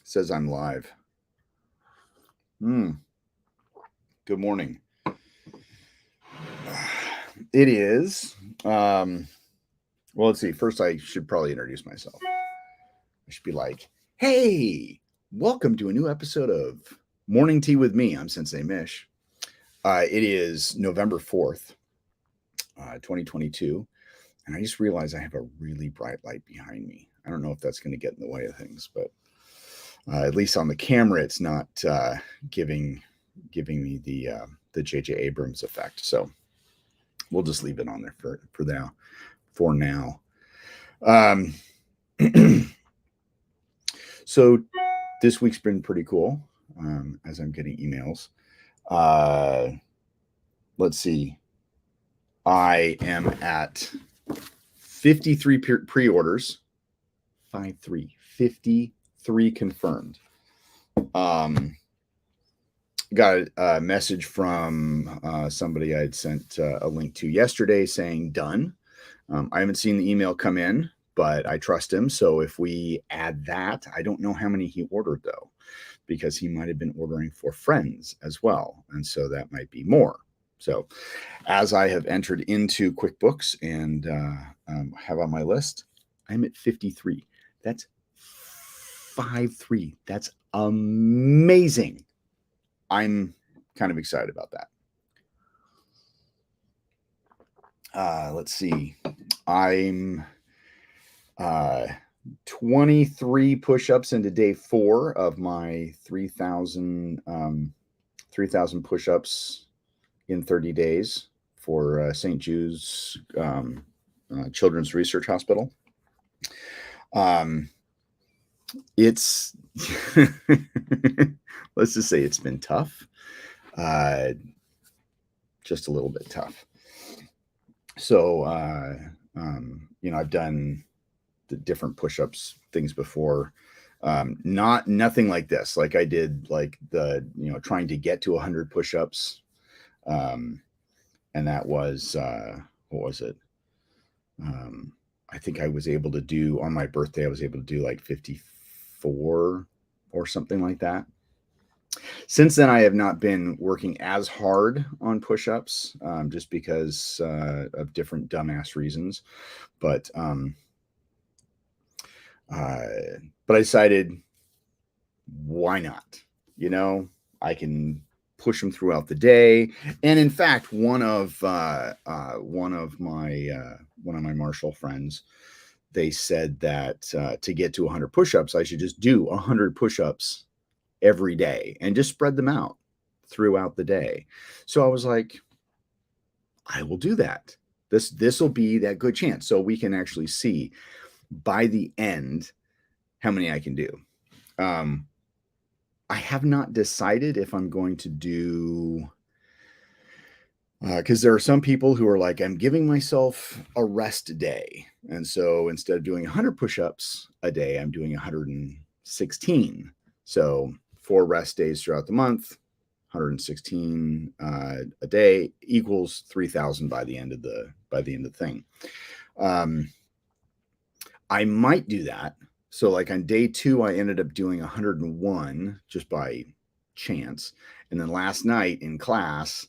says I'm live. Good morning. It is. Well, let's see. First, I should probably introduce myself. I should be like, hey, welcome to a new episode of Morning Tea with me. I'm Sensei Mish. It is November 4th, 2022. And I just realized I have a really bright light behind me. I don't know if that's going to get in the way of things, but at least on the camera, it's not giving me the J.J. Abrams effect. So we'll just leave it on there for now. For now. So this week's been pretty cool. As I'm getting emails. Let's see. I am at 53 pre-orders. 53 confirmed. Got a message from somebody I'd sent a link to yesterday saying done. I haven't seen the email come in, but I trust him. So if we add that, I don't know how many he ordered though, because he might have been ordering for friends as well. And so that might be more. So as I have entered into QuickBooks and have on my list, I'm at 53. That's 53. That's amazing. I'm kind of excited about that. Let's see. I'm 23 push-ups into day 4 of my 3,000 push-ups in 30 days for St. Jude's Children's Research Hospital. It's let's just say it's been tough, just a little bit tough. So I've done the different push-ups things before, nothing like this. Like I did like the trying to get to 100 push-ups, and that was what was it? I think I was able to do on my birthday. I was able to do like 54 or something like that. Since then, I have not been working as hard on push-ups, just because of different dumbass reasons. But I decided, why not? I can push them throughout the day. And in fact, one of my Marshall friends, they said that to get to 100 push-ups, I should just do 100 push-ups every day and just spread them out throughout the day. So I was like, I will do that. This will be that good chance. So we can actually see by the end how many I can do. I have not decided if I'm going to do, because there are some people who are like, I'm giving myself a rest day. And so instead of doing 100 push-ups a day, I'm doing 116. So 4 rest days throughout the month, 116 a day equals 3,000 by the end of the thing. I might do that. So like on day 2, I ended up doing 101 just by chance. And then last night in class,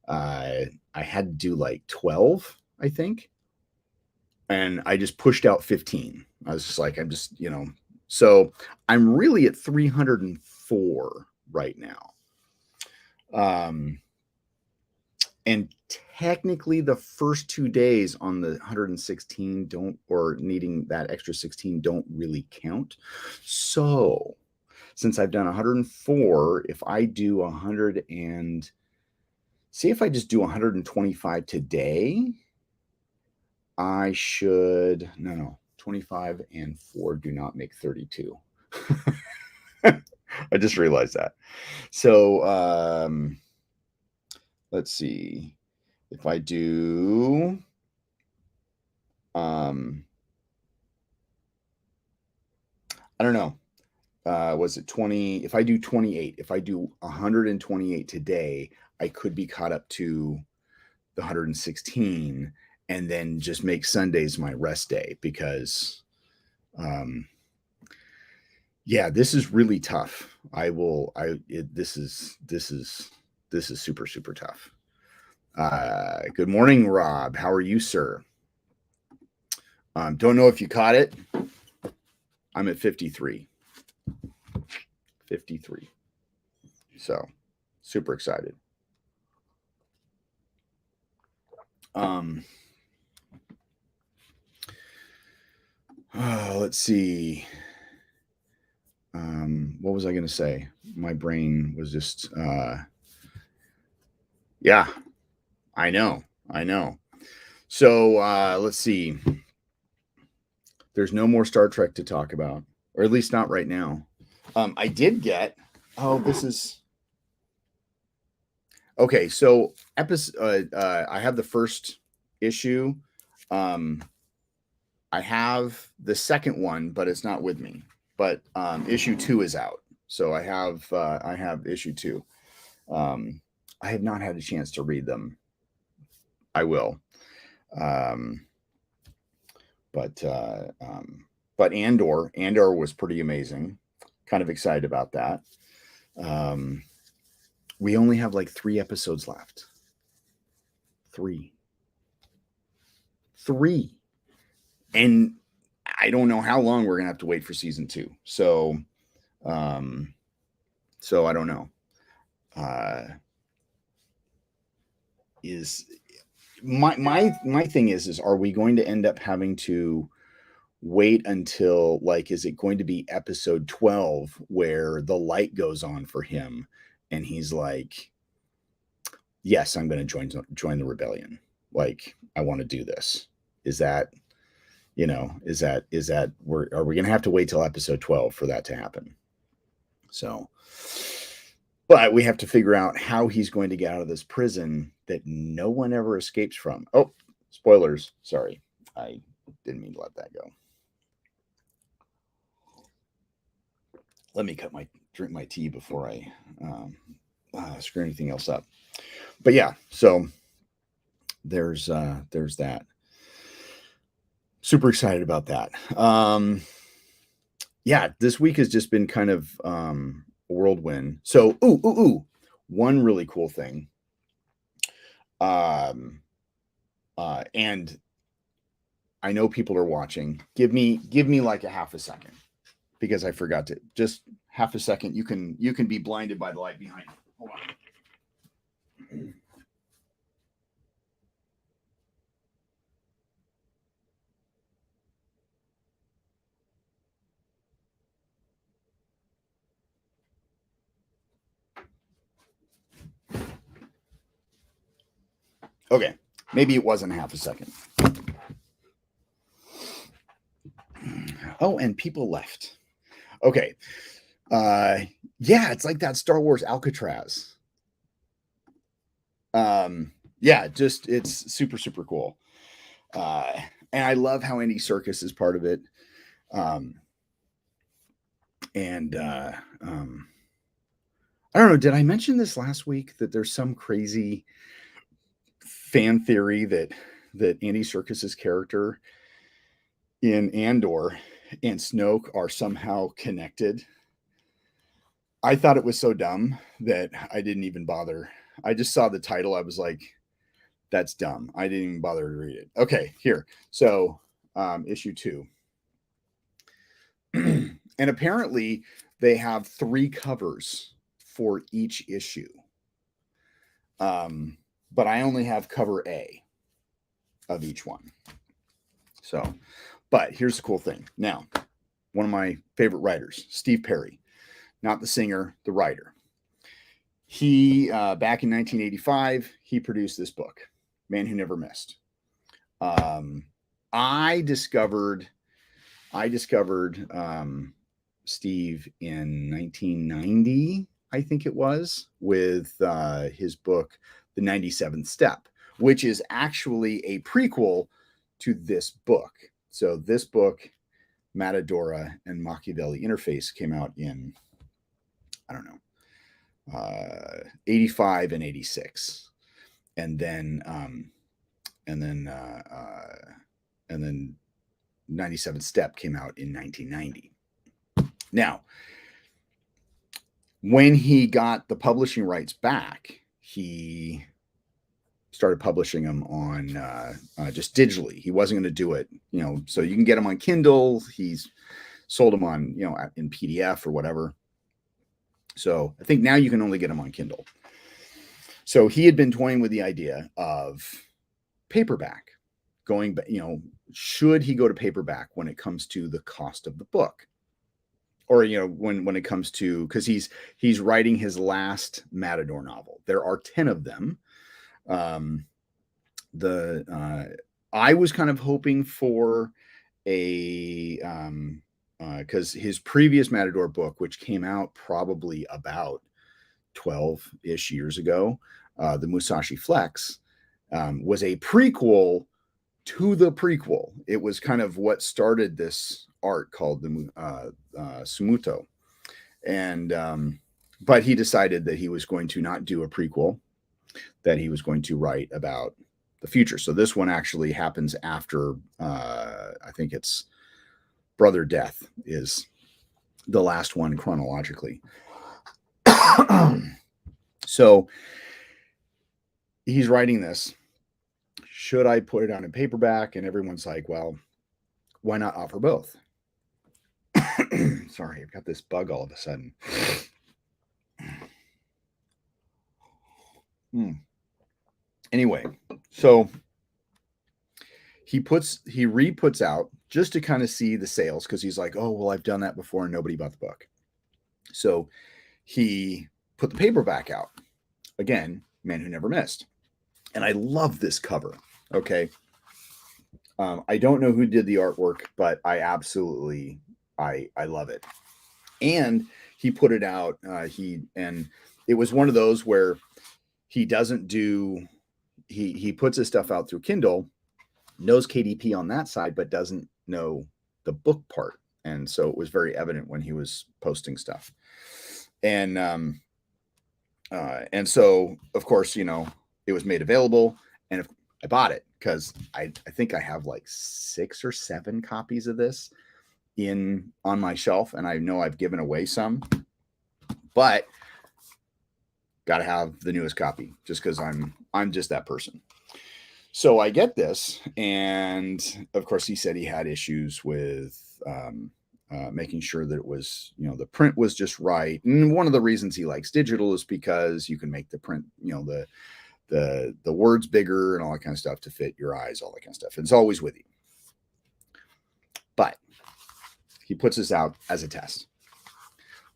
I had to do like 12, I think. And I just pushed out 15. I was just like, so I'm really at 304 right now. And technically the first 2 days on the 116 needing that extra 16 don't really count. So since I've done 104, if I do 100 and see if I just do 125 today, I should, no, 25 and 4 do not make 32. I just realized that. So let's see. If I do I don't know. Was it 20? If I do 28, if I do 128 today, I could be caught up to the 116 and then just make Sundays my rest day because Yeah, this is really tough. This is super, super tough. Good morning, Rob. How are you, sir? Don't know if you caught it. I'm at 53. 53. So super excited. Let's see. What was I going to say? My brain was just, yeah, I know. So let's see. There's no more Star Trek to talk about, or at least not right now. I did get, this is, okay. So I have the first issue. I have the second one, but it's not with me. But issue 2 is out, so I have issue 2. I have not had a chance to read them. I will, but Andor was pretty amazing. Kind of excited about that. We only have like 3 episodes left. Three. And I don't know how long we're gonna have to wait for season 2. So I don't know. Is my thing is are we going to end up having to wait until, like, is it going to be episode 12 where the light goes on for him and he's like, yes, I'm going to join the rebellion. Like, I want to do this. Is that, are we going to have to wait till episode 12 for that to happen? So, but we have to figure out how he's going to get out of this prison that no one ever escapes from. Oh, spoilers. Sorry. I didn't mean to let that go. Let me drink my tea before I screw anything else up. But yeah, so there's that. Super excited about that. Yeah, this week has just been kind of a whirlwind. So, one really cool thing. And I know people are watching. Give me like a half a second, because I forgot to, just half a second. You can be blinded by the light behind you. Hold on. Okay, maybe it wasn't half a second. Oh, and people left. Okay. Yeah, it's like that Star Wars Alcatraz. Yeah, just it's super, super cool. And I love how Andy Serkis is part of it. I don't know, did I mention this last week that there's some crazy fan theory that Andy Serkis's character in Andor and Snoke are somehow connected? I thought it was so dumb that I didn't even bother. I just saw the title. I was like, that's dumb. I didn't even bother to read it. Okay, here. So, issue 2. And apparently they have 3 covers for each issue. But I only have cover A of each one. So, but here's the cool thing. Now, one of my favorite writers, Steve Perry, not the singer, the writer. He, back in 1985, he produced this book, Man Who Never Missed. I discovered Steve in 1990, I think it was, with his book, The 97th Step, which is actually a prequel to this book. So this book, Matadora and Machiavelli Interface, came out in, I don't know, 85 and 86. And then 97 Step came out in 1990. Now, when he got the publishing rights back, he started publishing them on just digitally. He wasn't going to do it, so you can get them on Kindle. He's sold them on, in PDF or whatever. So I think now you can only get them on Kindle. So he had been toying with the idea of paperback, going, should he go to paperback when it comes to the cost of the book? Or, when it comes to, because he's writing his last Matador novel. There are 10 of them. I was kind of hoping for because his previous Matador book, which came out probably about 12-ish years ago, the Musashi Flex, was a prequel to the prequel. It was kind of what started this art called the Sumuto. And but he decided that he was going to not do a prequel, that he was going to write about the future. So this one actually happens after, I think it's Brother Death is the last one chronologically. So he's writing this. Should I put it out in paperback? And everyone's like, well, why not offer both? Sorry, I've got this bug all of a sudden. Anyway, so he re-puts out just to kind of see the sales, because he's like, oh, well, I've done that before and nobody bought the book. So he put the paperback out. Again, Man Who Never Missed. And I love this cover. Okay. I don't know who did the artwork, but I absolutely, I love it. And he put it out. And it was one of those where he doesn't do, he puts his stuff out through Kindle, knows KDP on that side, but doesn't know the book part. And so it was very evident when he was posting stuff. And so, of course, it was made available, and I bought it because I think I have like 6 or 7 copies of this on my shelf, and I know I've given away some, but got to have the newest copy just because I'm just that person. So I get this, and of course he said he had issues with making sure that it was, the print was just right. And one of the reasons he likes digital is because you can make the print, the words bigger and all that kind of stuff to fit your eyes, all that kind of stuff. It's always with you. But he puts this out as a test.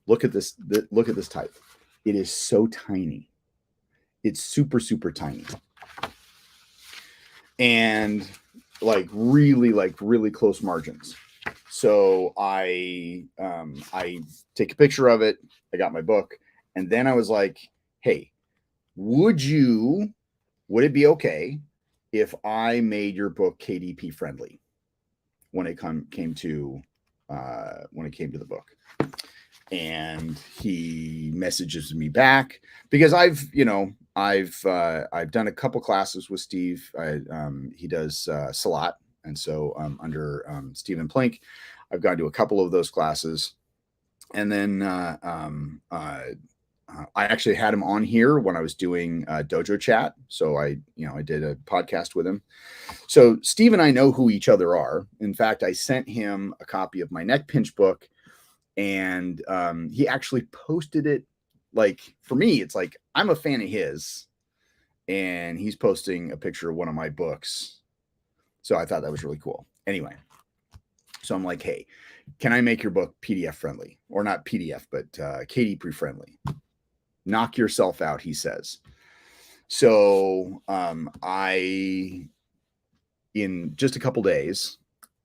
Look at this. Look at this type. It is so tiny. It's super, super tiny. And really close margins. So I take a picture of it. I got my book. And then I was like, hey, would it be okay if I made your book KDP friendly when it came to the book? And he messages me back because I've done a couple classes with Steve. He does Salat. And so under Stephen Plink, I've gone to a couple of those classes. And then I actually had him on here when I was doing Dojo Chat. So I did a podcast with him. So Steve and I know who each other are. In fact, I sent him a copy of my Neck Pinch book, and he actually posted it. Like, for me, it's like, I'm a fan of his, and he's posting a picture of one of my books. So I thought that was really cool. Anyway, so I'm like, hey, can I make your book PDF friendly? Or not PDF, but KDP friendly. Knock yourself out, he says. So in just a couple days,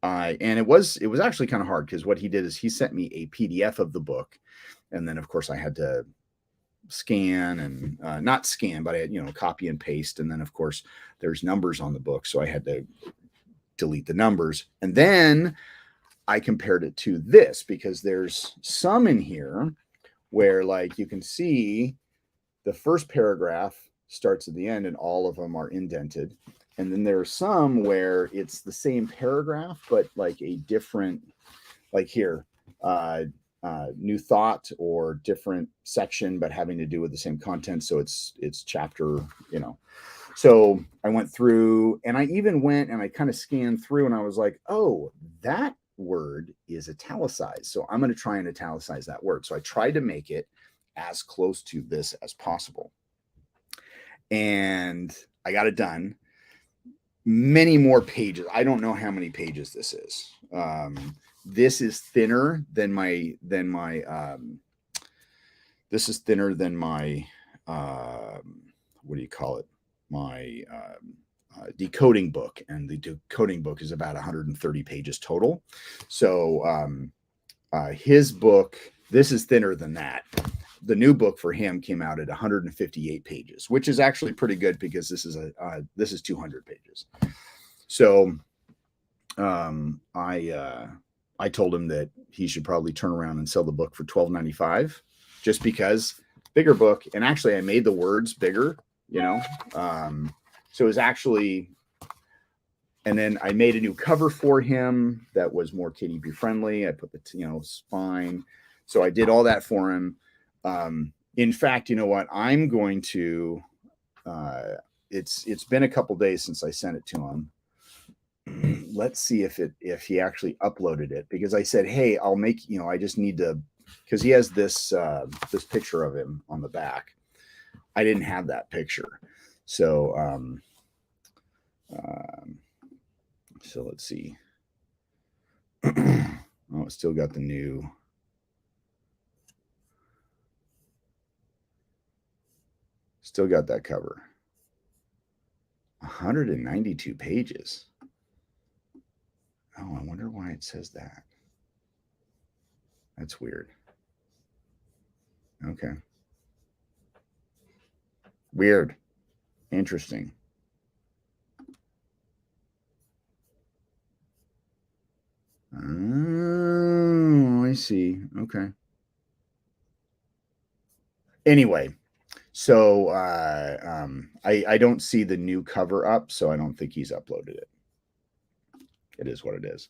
and it was actually kind of hard, because what he did is he sent me a PDF of the book. And then, of course, I had to scan and not scan, but I had, copy and paste. And then, of course, there's numbers on the book. So I had to delete the numbers. And then I compared it to this, because there's some in here where, like, you can see the first paragraph starts at the end and all of them are indented. And then there are some where it's the same paragraph, but like a different, like here, new thought or different section, but having to do with the same content. So it's chapter, you know. So I went through, and I even went and I kind of scanned through, and I was like, oh, that word is italicized. So I'm going to try and italicize that word. So I tried to make it as close to this as possible. And I got it done. Many more pages. I don't know how many pages this is. This is thinner than my this is thinner than my what do you call it? My decoding book, and the decoding book is about 130 pages total. So his book, this is thinner than that. The new book for him came out at 158 pages, which is actually pretty good because this is 200 pages. So I told him that he should probably turn around and sell the book for $12.95, just because bigger book. And actually, I made the words bigger, you know. So it was actually, and then I made a new cover for him that was more KDP friendly. I put the, you know, spine. So I did all that for him. In fact, you know what? I'm going to, it's been a couple days since I sent it to him. Let's see if he actually uploaded it, because I said, hey, I'll make, you know, I just need to, because he has this this picture of him on the back. I didn't have that picture. So so let's see. Oh, it's still got the new. Still got that cover. 192 pages. Oh, I wonder why it says that. That's weird. Okay. Weird. Interesting. Oh, I see. Okay. Anyway, so I don't see the new cover up, so I don't think he's uploaded it. It is what it is.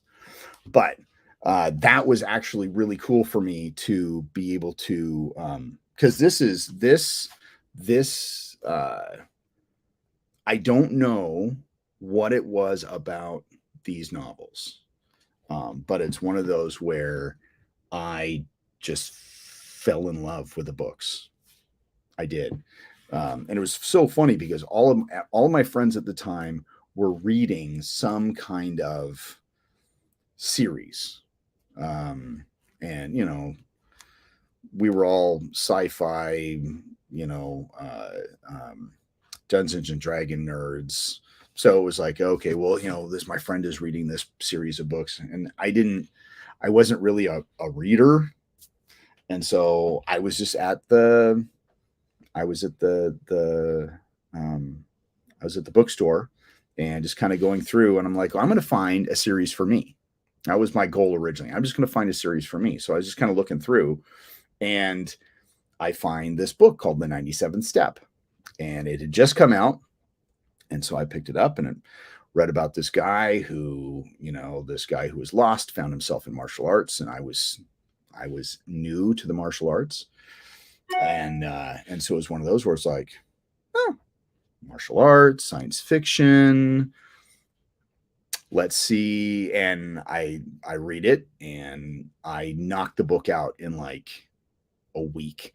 But that was actually really cool for me to be able to, because this I don't know what it was about these novels, but it's one of those where I just fell in love with the books. I did. And it was so funny because all of my friends at the time were reading some kind of series. And, you know, we were all sci-fi, you know, Dungeons and Dragon nerds. So it was like, okay, well, you know, my friend is reading this series of books, and I wasn't really a reader. And so I was just at the bookstore and just kind of going through, and I'm like, well, I'm going to find a series for me. That was my goal originally. I'm just going to find a series for me. So I was just kind of looking through, and I find this book called The 97th Step, and it had just come out. And so I picked it up, and it read about this guy who, you know, was lost, found himself in martial arts. And I was new to the martial arts. And so it was one of those where it's like, oh, martial arts, science fiction. Let's see. And I read it, and I knocked the book out in like a week.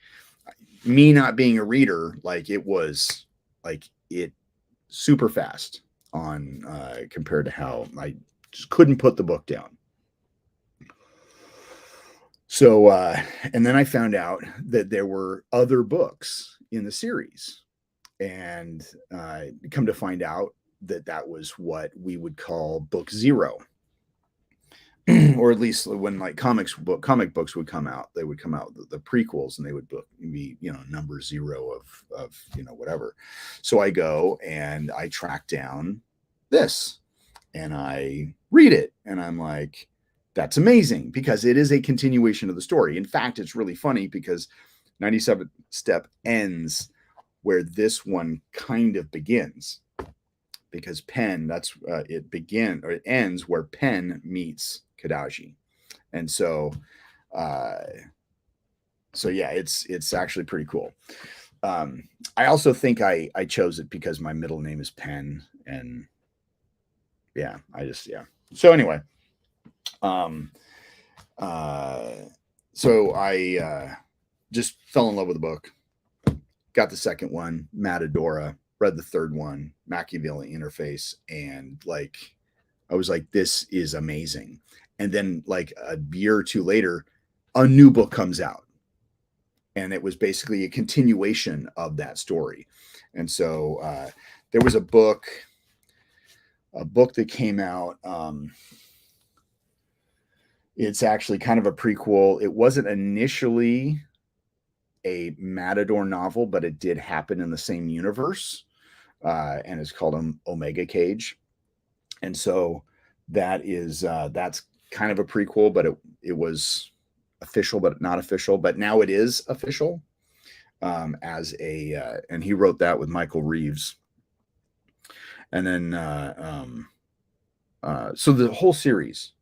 Me not being a reader, like it was like it super fast on compared to how I just couldn't put the book down. So and then I found out that there were other books in the series, and come to find out that was what we would call book zero. Or at least when like comic books would come out, they would come out the prequels, and they would be, you know, number zero of you know, whatever. So I go and I track down this, and I read it, and I'm like, that's amazing, because it is a continuation of the story. In fact, it's really funny because 97th Step ends where this one kind of begins, because Penn, it ends where Penn meets Kadaji. And so So yeah, it's actually pretty cool. I also think I chose it because my middle name is Penn, and yeah, yeah. So anyway, um, uh, so I just fell in love with the book. Got the second one, Matadora. Read the third one, Machiavelli Interface, and like I was like, this is amazing. And then like a year or two later, a new book comes out, and it was basically a continuation of that story. And so there was a book that came out. It's actually kind of a prequel. It wasn't initially a Matador novel, but it did happen in the same universe, and it's called Omega Cage. And so that's kind of a prequel, but it was official, but not official. But now it is official, as a and he wrote that with Michael Reeves. And then so the whole series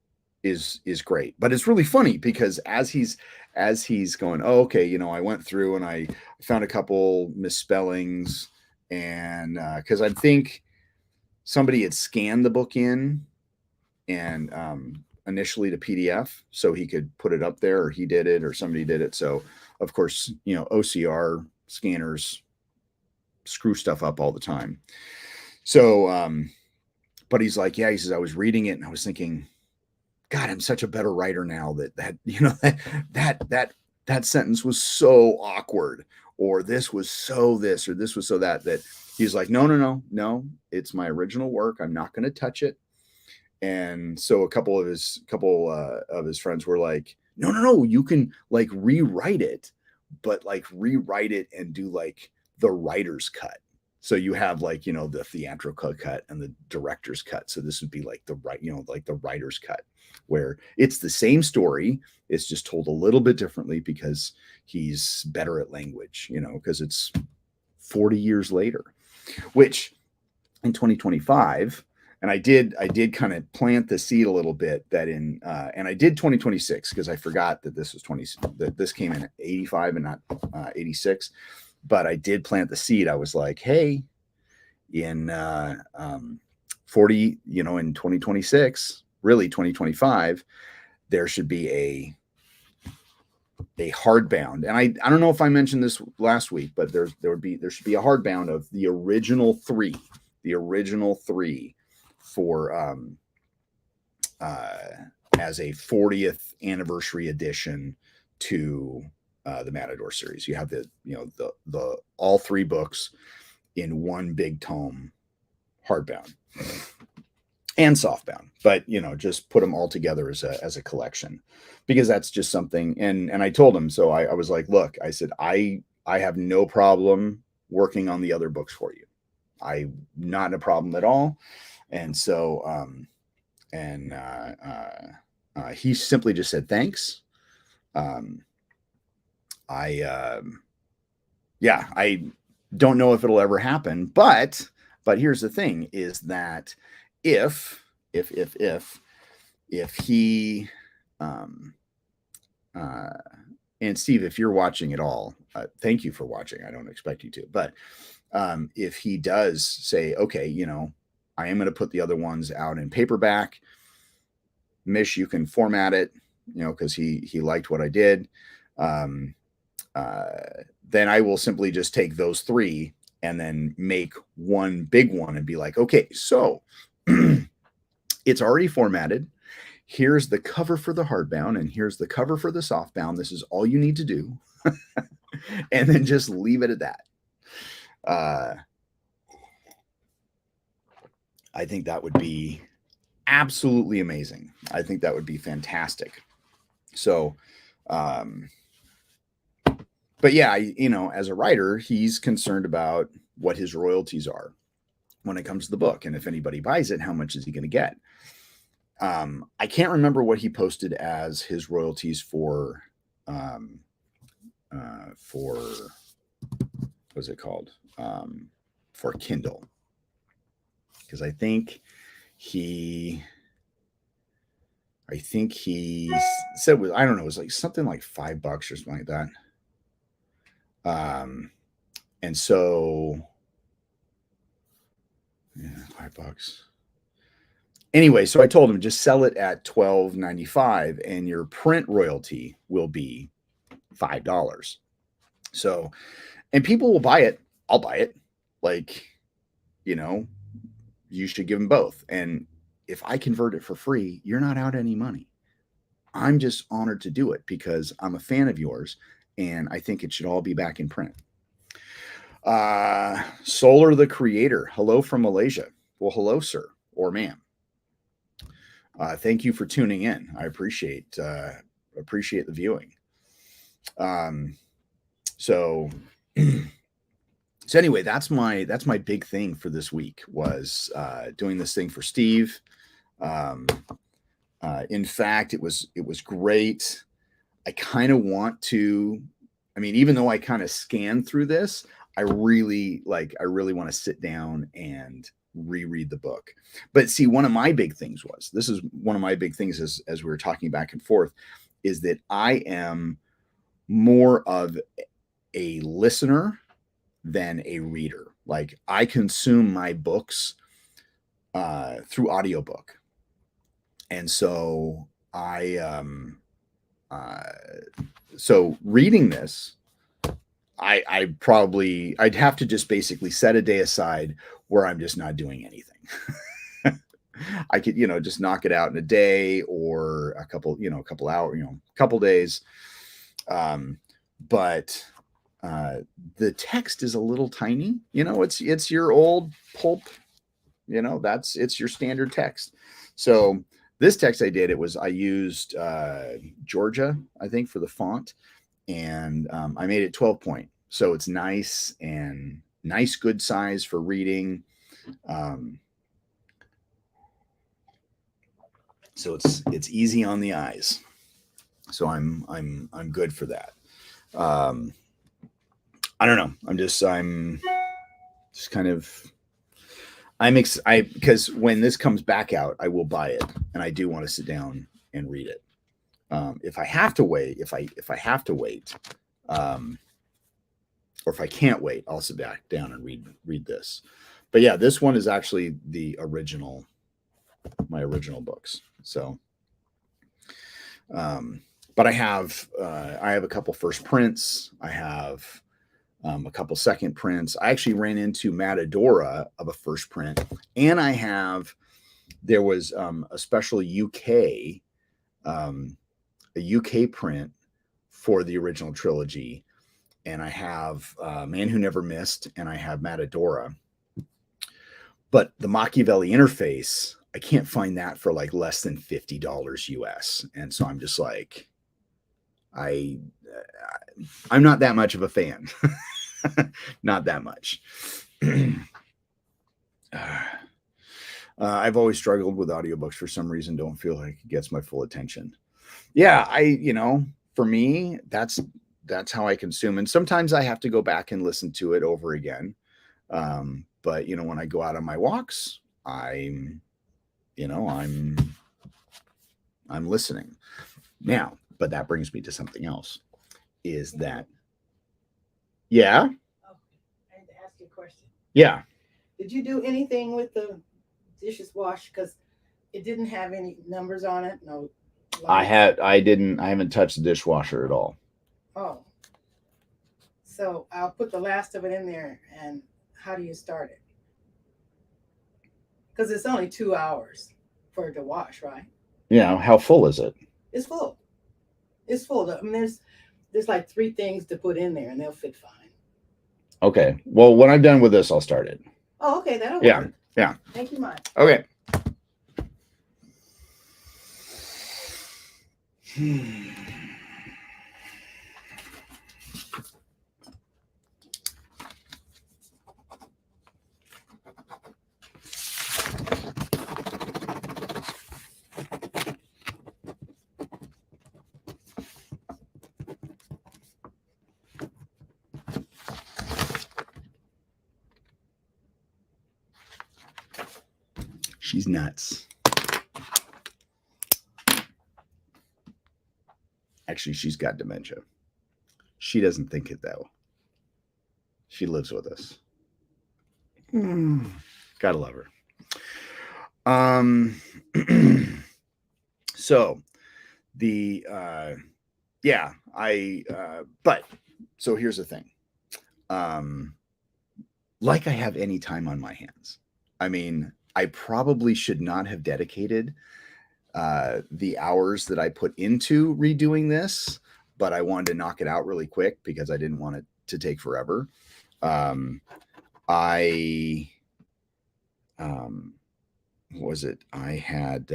is great, but it's really funny because as he's going, oh, okay, I went through and I found a couple misspellings, and because I think somebody had scanned the book in and initially to PDF so he could put it up there, or he did it, or somebody did it. So of course, OCR scanners screw stuff up all the time. So, but he's like, yeah, he says, I was reading it and I was thinking, God, I'm such a better writer now that sentence was so awkward, or this was so this, or this was so that he's like, no, it's my original work. I'm not going to touch it. And so a couple of his friends were like, no, you can like rewrite it, but like rewrite it and do like the writer's cut. So you have like, the theatrical cut and the director's cut. So this would be like like the writer's cut, where it's the same story. It's just told a little bit differently because he's better at language, because it's 40 years later, which in 2025, and I did kind of plant the seed a little bit that in and I did 2026 because I forgot that this came in 85 and not 86. But I did plant the seed. I was like, hey, in 40, in 2026, really 2025, there should be a hardbound. And I don't know if I mentioned this last week, but there should be a hardbound of the original three for as a 40th anniversary edition to the Matador series. You have the all three books in one big tome, hardbound and softbound, but just put them all together as a collection, because that's just something. And I told him, so I was like, look, I said, I have no problem working on the other books for you. I'm not a problem at all. And so he simply just said thanks. I don't know if it'll ever happen, but here's the thing: is that if he and Steve, if you're watching at all, thank you for watching. I don't expect you to, but if he does say, okay, I am going to put the other ones out in paperback, Mish, you can format it, because he liked what I did. Then I will simply just take those three and then make one big one and be like, okay, so it's already formatted. Here's the cover for the hardbound, and here's the cover for the softbound. This is all you need to do. And then just leave it at that. I think that would be absolutely amazing. I think that would be fantastic. So, but yeah, as a writer, he's concerned about what his royalties are when it comes to the book. And if anybody buys it, how much is he going to get? I can't remember what he posted as his royalties for what's it called? For Kindle. Because I think he I think he said I don't know, it was like something like $5 or something like that. And so, yeah, $5. Anyway, so I told him just sell it at $12.95 and your print royalty will be $5. So, and people will buy it. I'll buy it. Like, you should give them both. And if I convert it for free, you're not out any money. I'm just honored to do it because I'm a fan of yours and I think it should all be back in print. Solar the Creator. Hello from Malaysia. Well, hello, sir or ma'am. Thank you for tuning in. I appreciate the viewing. So anyway, that's my big thing for this week was doing this thing for Steve. In fact, it was great. I kind of want to, even though I kind of scanned through this, I really want to sit down and reread the book. But see, one of my big things as we were talking back and forth, is that I am more of a listener than a reader. Like, I consume my books through audiobook. And so so reading this, I'd have to just basically set a day aside where I'm just not doing anything. I could, just knock it out in a day or a couple hours, couple days. But the text is a little tiny, it's your old pulp, it's your standard text. So this text I used Georgia, I think, for the font, and I made it 12 point. So it's nice, good size for reading. So it's easy on the eyes. So I'm good for that. I don't know. I'm just kind of, because when this comes back out, I will buy it, and I do want to sit down and read it. If I have to wait, or if I can't wait, I'll sit back down and read this. But yeah, this one is actually my original books. So, but I have a couple first prints. I have a couple second prints. I actually ran into Matadora of a first print, and there was a special UK print for the original trilogy, and I have Man Who Never Missed, and I have Matadora. But the Machiavelli interface, I can't find that for like less than $50 US, and so I'm just like, I'm not that much of a fan. Not that much. I've always struggled with audiobooks for some reason. Don't feel like it gets my full attention. Yeah, for me, that's how I consume. And sometimes I have to go back and listen to it over again. But when I go out on my walks, I'm listening. Now, but that brings me to something else. Is that, yeah? Oh, I had to ask you a question. Yeah. Did you do anything with the dishes wash? Because it didn't have any numbers on it. No. I haven't touched the dishwasher at all. Oh. So I'll put the last of it in there. And how do you start it? Because it's only 2 hours for it to wash, right? Yeah. How full is it? It's full. It's full. There's like 3 things to put in there, and they'll fit fine. Okay. Well, when I'm done with this, I'll start it. Oh, okay. That'll work. Yeah. Thank you much. Okay. She's nuts. Actually, she's got dementia. She doesn't think it though. She lives with us. Gotta love her. So the but so here's the thing. Like I have any time on my hands. I mean, I probably should not have dedicated the hours that I put into redoing this, but I wanted to knock it out really quick because I didn't want it to take forever. What was it? I had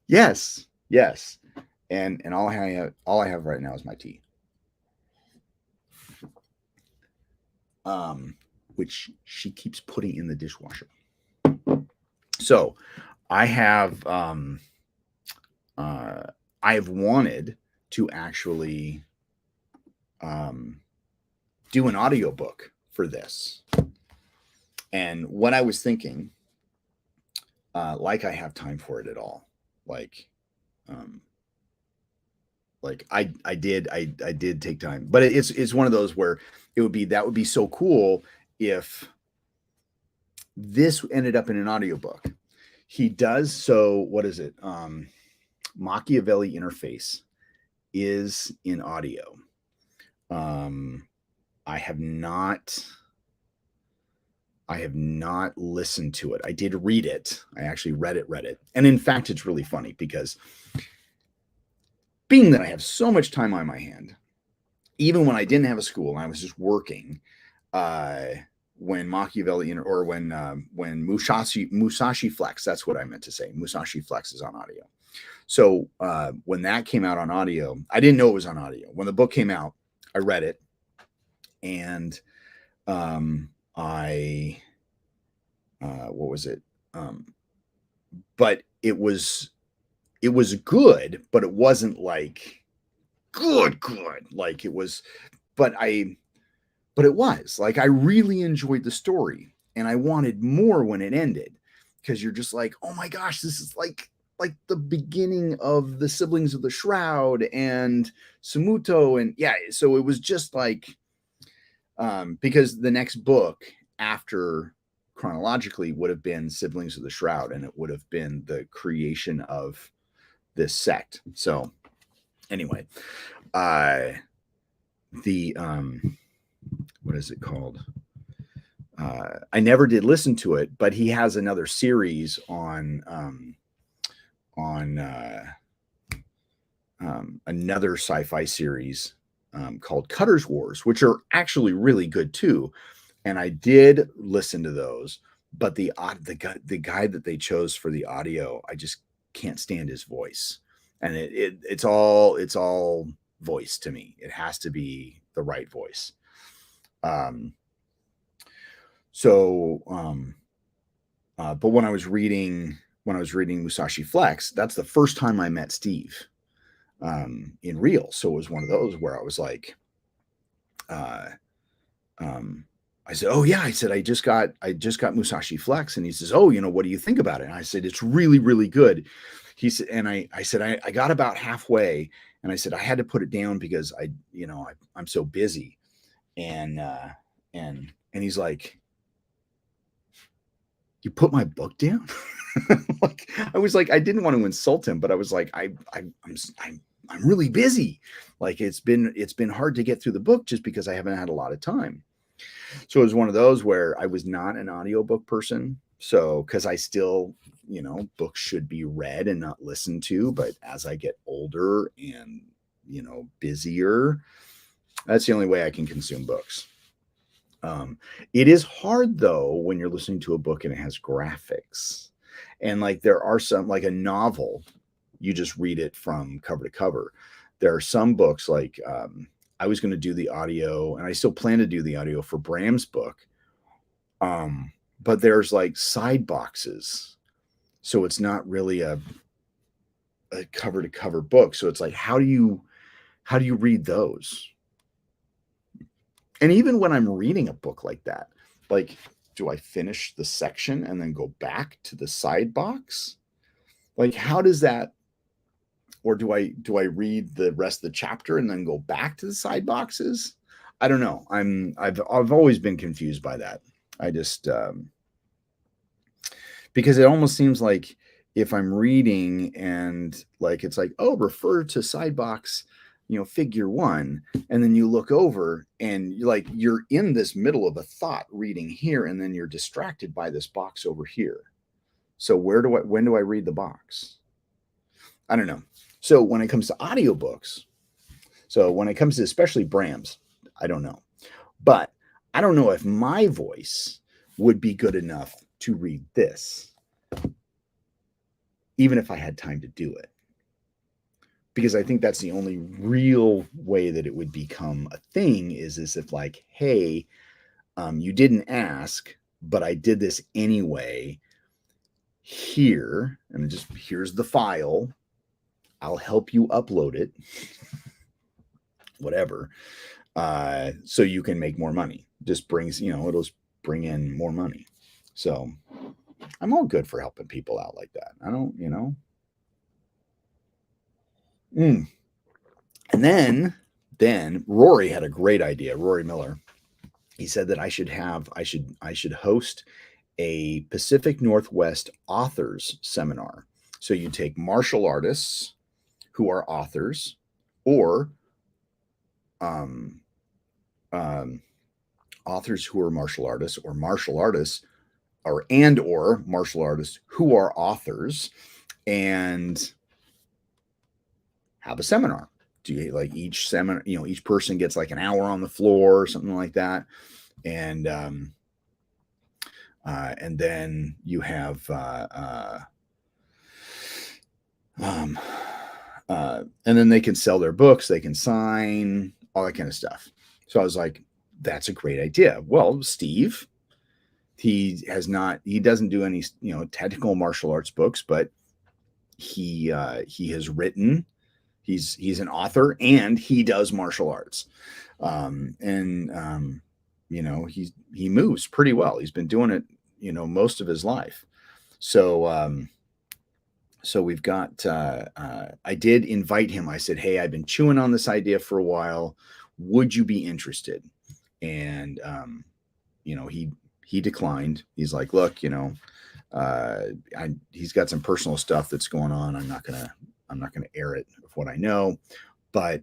yes. And all I have right now is my tea. Which she keeps putting in the dishwasher. So I have wanted to actually do an audiobook for this. And what I was thinking, like I have time for it at all. Like I did take time, but it's one of those where that would be so cool if this ended up in an audiobook. He does so. What is it? Machiavelli Interface is in audio. I have not listened to it. I did read it. I actually read it. And in fact, it's really funny because being that I have so much time on my hand, even when I didn't have a school and I was just working, when Machiavelli or when Musashi Flex, that's what I meant to say. Musashi Flex is on audio. So when that came out on audio, I didn't know it was on audio. When the book came out, I read it, and what was it? But it was good, but it wasn't like good. Like it was, but it was like, I really enjoyed the story and I wanted more when it ended, because you're just like, oh my gosh, this is like the beginning of the Siblings of the Shroud and Sumuto. And yeah, so it was just like, because the next book after chronologically would have been Siblings of the Shroud, and it would have been the creation of this sect. So anyway, what is it called? I never did listen to it, but he has another series on another sci-fi series called Cutter's Wars, which are actually really good too. And I did listen to those, but the guy that they chose for the audio, I just can't stand his voice. And it's all voice to me. It has to be the right voice. But when I was reading Musashi Flex, that's the first time I met Steve in real. So it was one of those where I was like, I said, oh yeah, I said, I just got Musashi Flex. And he says, oh, what do you think about it? And I said, it's really, really good. He said, and I said, I got about halfway, and I said, I had to put it down because I'm so busy. And he's like, you put my book down? Like, I was like, I didn't want to insult him, but I was like, I'm really busy. Like, it's been hard to get through the book just because I haven't had a lot of time. So it was one of those where I was not an audiobook person. So, because I still, books should be read and not listened to. But as I get older and, busier, that's the only way I can consume books. It is hard though when you're listening to a book and it has graphics, and like there are some, like a novel, you just read it from cover to cover. There are some books like I was going to do the audio, and I still plan to do the audio for Bram's book, but there's like side boxes, so it's not really a cover to cover book. So it's like, how do you read those? And even when I'm reading a book like that, like, do I finish the section and then go back to the side box? Like, how does that, or do I read the rest of the chapter and then go back to the side boxes? I don't know. I've always been confused by that. I just because it almost seems like if I'm reading and like it's like, oh, refer to side box, figure 1, and then you look over and you're in this middle of a thought reading here, and then you're distracted by this box over here. So when do I read the box? I don't know. So when it comes to audiobooks, so when it comes to especially Bram's, I don't know. But I don't know if my voice would be good enough to read this, even if I had time to do it. Because I think that's the only real way that it would become a thing is if like, hey, you didn't ask, but I did this anyway. Here, and just here's the file. I'll help you upload it. Whatever. So you can make more money. Just brings, it'll bring in more money. So I'm all good for helping people out like that. I don't, And then Rory had a great idea. Rory Miller. He said that I should host a Pacific Northwest authors seminar. So you take martial artists who are authors, or authors who are martial artists, or martial artists, or martial artists who are authors, and have a seminar. Do you like each seminar? Each person gets like an hour on the floor or something like that, and then you have and then they can sell their books, they can sign, all that kind of stuff. So I was like, that's a great idea. Well, Steve, he doesn't do any, technical martial arts books, but he has written, he's an author, and he does martial arts. He moves pretty well. He's been doing it, most of his life. So, so we've got, I did invite him. I said, hey, I've been chewing on this idea for a while. Would you be interested? And, he declined. He's like, look, he's got some personal stuff that's going on. I'm not going to air it of what I know, but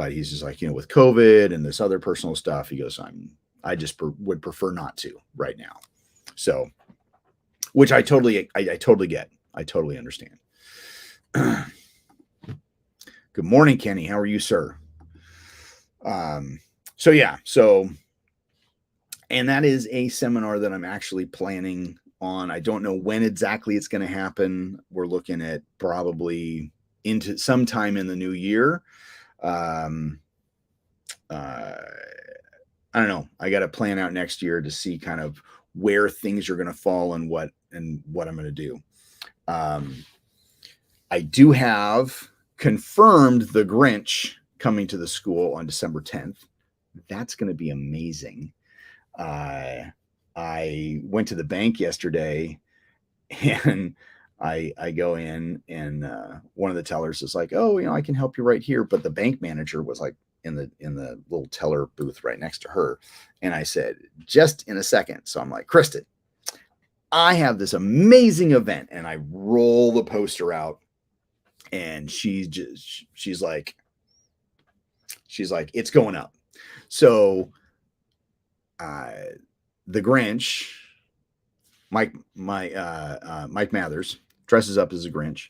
he's just like, with COVID and this other personal stuff, he goes, I just would prefer not to right now. So, which I totally get. I totally understand. Good morning, Kenny. How are you, sir? And that is a seminar that I'm actually planning on. I don't know when exactly it's going to happen. We're looking at probably into sometime in the new year. I don't know. I got to plan out next year to see kind of where things are going to fall and what I'm going to do. I do have confirmed the Grinch coming to the school on December 10th. That's going to be amazing. I went to the bank yesterday, and I go in, and one of the tellers is like, oh, I can help you right here. But the bank manager was like in the little teller booth right next to her. And I said, just in a second. So I'm like, Kristen, I have this amazing event, and I roll the poster out, and she's like, it's going up. So the Grinch, Mike Mathers, dresses up as a Grinch.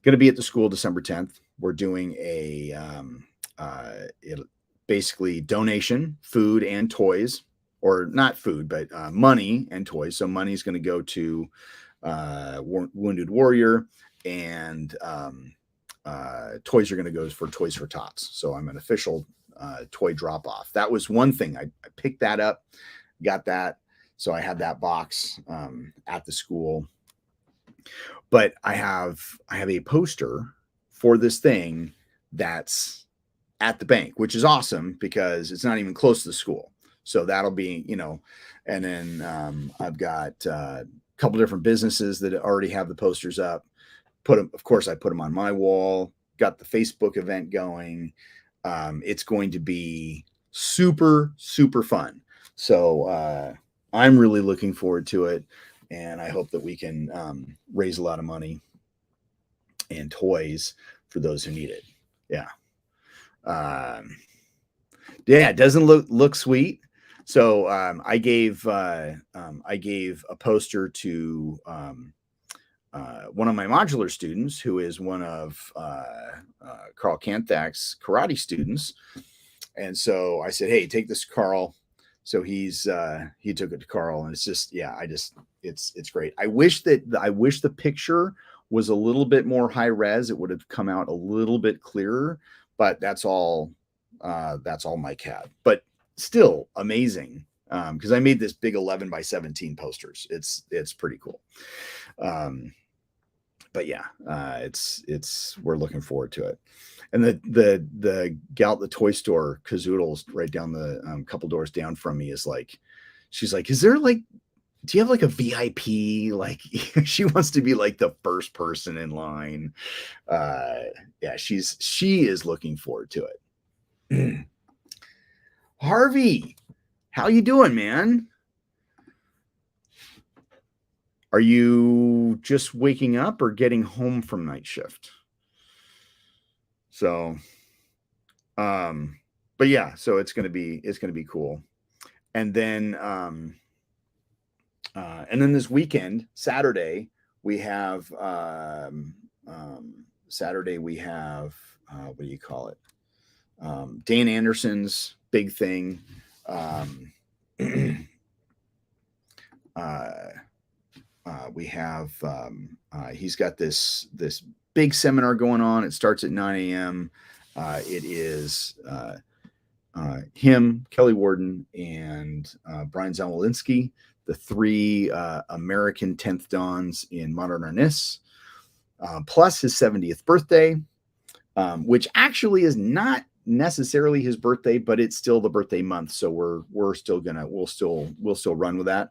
Going to be at the school December 10th. We're doing a basically donation, food and toys, or not food, but money and toys. So money is going to go to Wounded Warrior, and toys are going to go for Toys for Tots. So I'm an official toy drop off. That was one thing. I picked that up, got that. So I had that box at the school. But I have a poster for this thing that's at the bank, which is awesome because it's not even close to the school. So that'll be, and then I've got couple different businesses that already have the posters up. Put them, of course, I put them on my wall. Got the Facebook event going. It's going to be super, super fun. So I'm really looking forward to it, and I hope that we can raise a lot of money and toys for those who need it. Yeah. Yeah, it doesn't look sweet. So I gave a poster to one of my modular students, who is one of Carl Kanthak's karate students. And so I said, "Hey, take this to Carl." So he took it to Carl, and it's just, yeah, it's great. I wish the picture was a little bit more high res. It would have come out a little bit clearer, but that's all Mike had. But still amazing, because I made this big 11x17 posters. It's pretty cool. But yeah, we're looking forward to it. And the gal at the toy store, Kazoodles, right down the couple doors down from me, is like, she's like, "Is there like, do you have like a VIP?" Like, she wants to be like the first person in line. Yeah, she is looking forward to it. Harvey, how you doing, man? Are you just waking up or getting home from night shift? So, but yeah, so it's gonna be cool. And then this weekend, Saturday, we have what do you call it? Dan Anderson's big thing. We have he's got this big seminar going on. It starts at 9 a.m. It is him, Kelly Warden, and Brian Zamolinski, the three American 10th Dons in Modern Arnis, plus his 70th birthday, which actually is not necessarily his birthday, but it's still the birthday month. So we'll still run with that.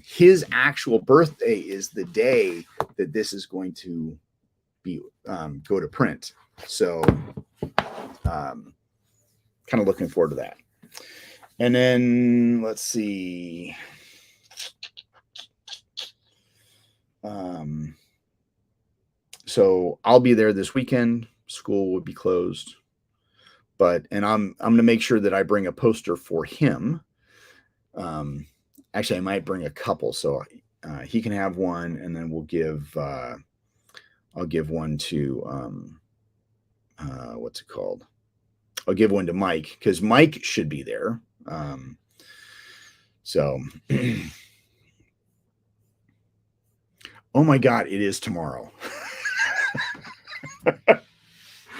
His actual birthday is the day that this is going to be go to print. So kind of looking forward to that. And then let's see. So I'll be there this weekend. School would be closed, and I'm going to make sure that I bring a poster for him. Actually, I might bring a couple, so he can have one, and then I'll give one to what's it called? I'll give one to Mike, because Mike should be there. So, oh my God, it is tomorrow.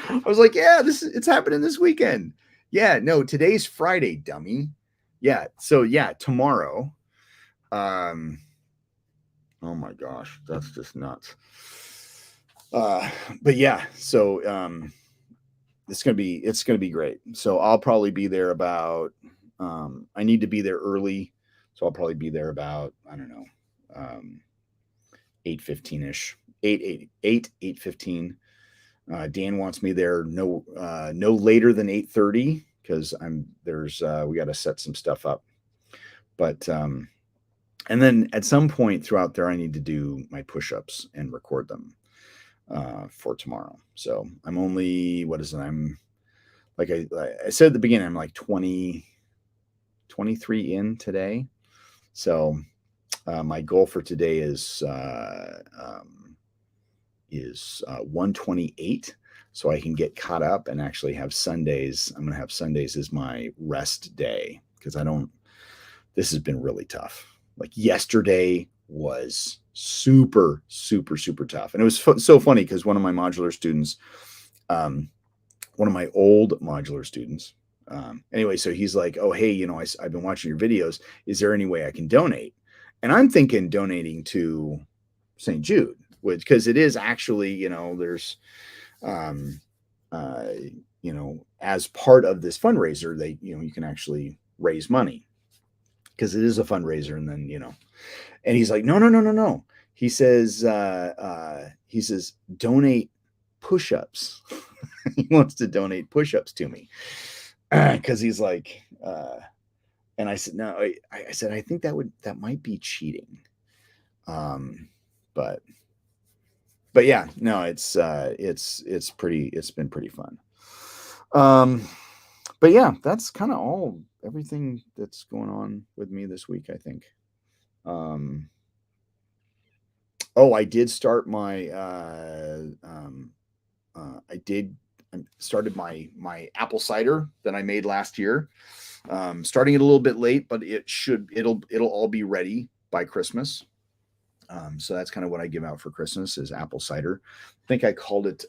I was like, yeah, it's happening this weekend. Yeah, no, today's Friday, dummy. Yeah, so yeah, tomorrow. Oh my gosh, that's just nuts. But yeah, so it's gonna be great. So I'll probably be there about I need to be there early, so I'll probably be there about, I don't know, 8:15ish, 8:15. Dan wants me there no later than 8:30, because we got to set some stuff up. But and then at some point throughout there, I need to do my push-ups and record them for tomorrow. So I'm only, I'm like I said at the beginning, I'm like 23 in today. So my goal for today is 128, so I can get caught up and actually have Sundays. I'm going to have Sundays as my rest day, because this has been really tough. Like yesterday was super, super, super tough. And it was so funny, because one of my modular students, one of my old modular students, anyway, so he's like, "Oh, hey, I've been watching your videos. Is there any way I can donate?" And I'm thinking donating to St. Jude, because it is actually, there's, as part of this fundraiser, you can actually raise money. because it is a fundraiser. And then, and he's like, no. He says, donate push-ups. He wants to donate push-ups to me. Cause he's like, and I said, no, I said, I think that might be cheating. But yeah, no, it's been pretty fun. But yeah, that's kind of everything that's going on with me this week, I think. I did start my, started my apple cider that I made last year. Starting it a little bit late, but it'll all be ready by Christmas. So that's kind of what I give out for Christmas is apple cider. I think I called it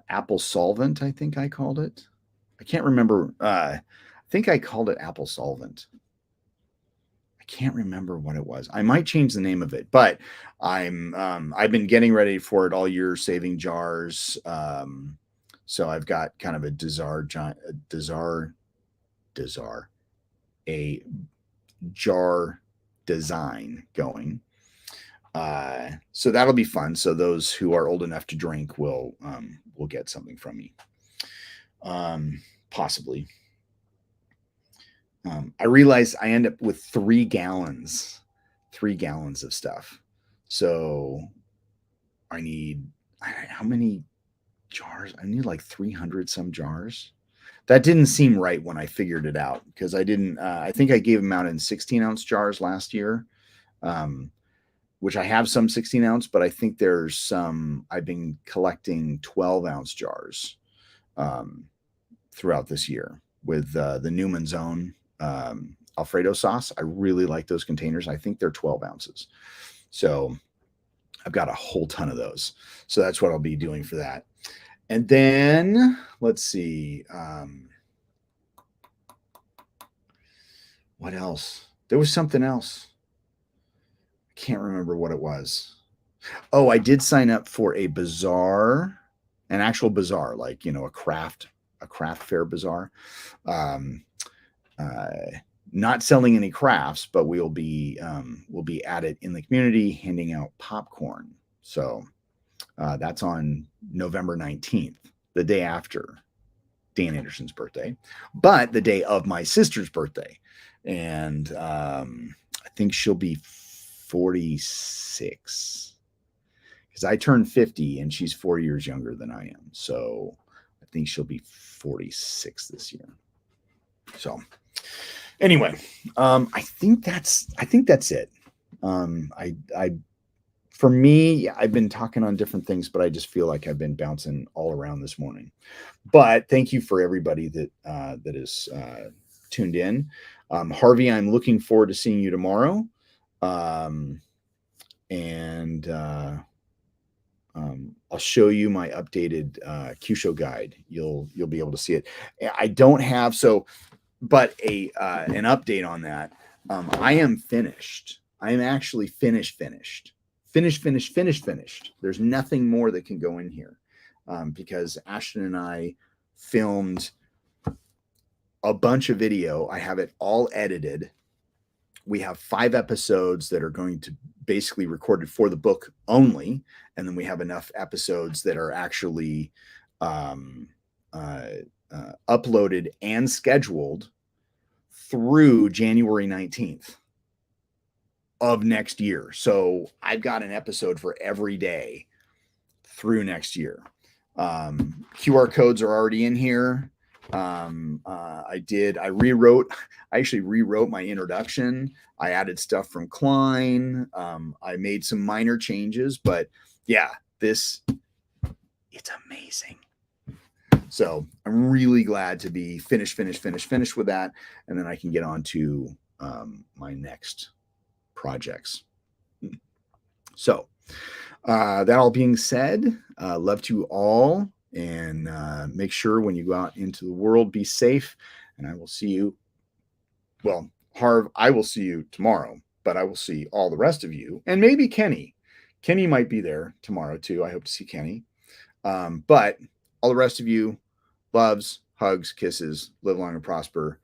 apple solvent. I think I called it. I can't remember. I think I called it apple solvent. I can't remember what it was. I might change the name of it, but I've been getting ready for it all year, saving jars. So I've got kind of a a jar design going. So that'll be fun. So those who are old enough to drink will get something from me. Possibly. I realized I end up with 3 gallons of stuff. So I need, how many jars? I need like 300 some jars. That didn't seem right when I figured it out because I didn't, I think I gave them out in 16-ounce jars last year, which I have some 16-ounce, but I think there's some, I've been collecting 12-ounce jars throughout this year with the Newman's Own Alfredo sauce. I really like those containers. I think they're 12 ounces. So I've got a whole ton of those. So that's what I'll be doing for that. And then let's see. What else? There was something else. I can't remember what it was. Oh, I did sign up for a bazaar, an actual bazaar, like, a craft fair bazaar. Not selling any crafts, but we'll be at it in the community handing out popcorn. So that's on November 19th, the day after Dan Anderson's birthday, but the day of my sister's birthday. And I think she'll be 46 because I turned 50 and she's 4 years younger than I am. So I think she'll be 46 this year. So anyway, I think that's it. For me, I've been talking on different things, but I just feel like I've been bouncing all around this morning. But thank you for everybody that is tuned in. Harvey, I'm looking forward to seeing you tomorrow. And I'll show you my updated Kyusho guide. You'll be able to see it. I don't have but an update on that. I am finished. I am actually finished. There's nothing more that can go in here because Ashton and I filmed a bunch of video. I have it all edited. We have 5 episodes that are going to basically recorded for the book only. And then we have enough episodes that are actually uploaded and scheduled through January 19th of next year. So I've got an episode for every day through next year. QR codes are already in here. I actually rewrote my introduction. I added stuff from Klein. I made some minor changes, but yeah, it's amazing. So I'm really glad to be finished with that. And then I can get on to my next projects. So that all being said, love to you all, and make sure when you go out into the world, be safe. And I will see you. Well, Harv, I will see you tomorrow, but I will see all the rest of you, and maybe Kenny. Kenny might be there tomorrow too. I hope to see Kenny. But all the rest of you, loves, hugs, kisses, live long and prosper.